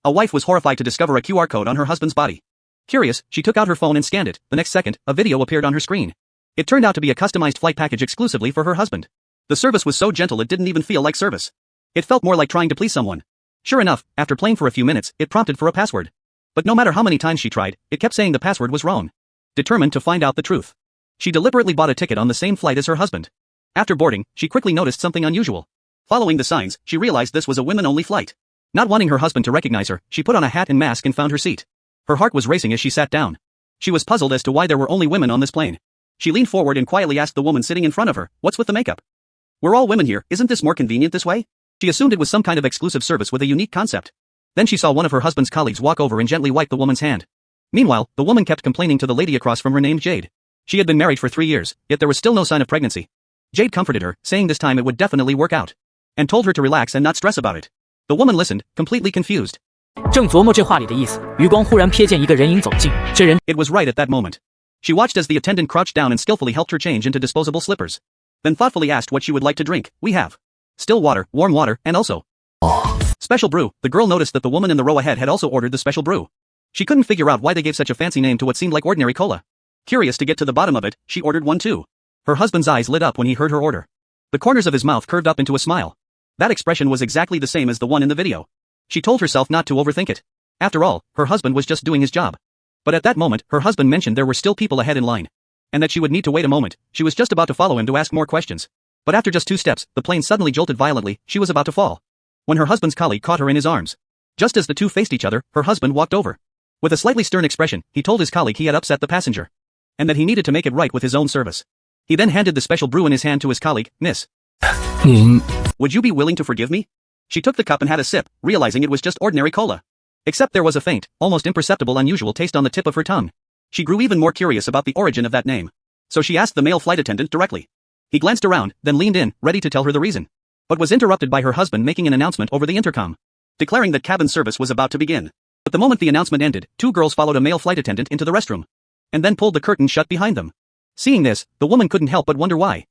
A wife was horrified to discover a QR code on her husband's body. Curious, she took out her phone and scanned it. The next second, a video appeared on her screen. It turned out to be a customized flight package exclusively for her husband. The service was so gentle it didn't even feel like service. It felt more like trying to please someone. Sure enough, after playing for a few minutes, it prompted for a password. But no matter how many times she tried, it kept saying the password was wrong. Determined to find out the truth, she deliberately bought a ticket on the same flight as her husband. After boarding, she quickly noticed something unusual. Following the signs, she realized this was a women-only flight. Not wanting her husband to recognize her, she put on a hat and mask and found her seat. Her heart was racing as she sat down. She was puzzled as to why there were only women on this plane. She leaned forward and quietly asked the woman sitting in front of her, "What's with the makeup? We're all women here, isn't this more convenient this way?" She assumed it was some kind of exclusive service with a unique concept. Then she saw one of her husband's colleagues walk over and gently wipe the woman's hand. Meanwhile, the woman kept complaining to the lady across from her named Jade. She had been married for 3 years, yet there was still no sign of pregnancy. Jade comforted her, saying this time it would definitely work out, and told her to relax and not stress about it. The woman listened, completely confused. 正琢磨这话里的意思，余光忽然瞥见一个人影走近，这人 It was right at that moment. She watched as the attendant crouched down and skillfully helped her change into disposable slippers. Then thoughtfully asked what she would like to drink. "We have still water, warm water, and also special brew." The girl noticed that the woman in the row ahead had also ordered the special brew. She couldn't figure out why they gave such a fancy name to what seemed like ordinary cola. Curious to get to the bottom of it, she ordered one too. Her husband's eyes lit up when he heard her order. The corners of his mouth curved up into a smile. That expression was exactly the same as the one in the video. She told herself not to overthink it. After all, her husband was just doing his job. But at that moment, her husband mentioned there were still people ahead in line, and that she would need to wait a moment. She was just about to follow him to ask more questions. But after just 2 steps, the plane suddenly jolted violently. She was about to fall, when her husband's colleague caught her in his arms. Just as the two faced each other, her husband walked over. With a slightly stern expression, he told his colleague he had upset the passenger, and that he needed to make it right with his own service. He then handed the special brew in his hand to his colleague. "Miss, would you be willing to forgive me?" She took the cup and had a sip, realizing it was just ordinary cola. Except there was a faint, almost imperceptible unusual taste on the tip of her tongue. She grew even more curious about the origin of that name. So she asked the male flight attendant directly. He glanced around, then leaned in, ready to tell her the reason, but was interrupted by her husband making an announcement over the intercom, declaring that cabin service was about to begin. But the moment the announcement ended, 2 girls followed a male flight attendant into the restroom, and then pulled the curtain shut behind them. Seeing this, the woman couldn't help but wonder why.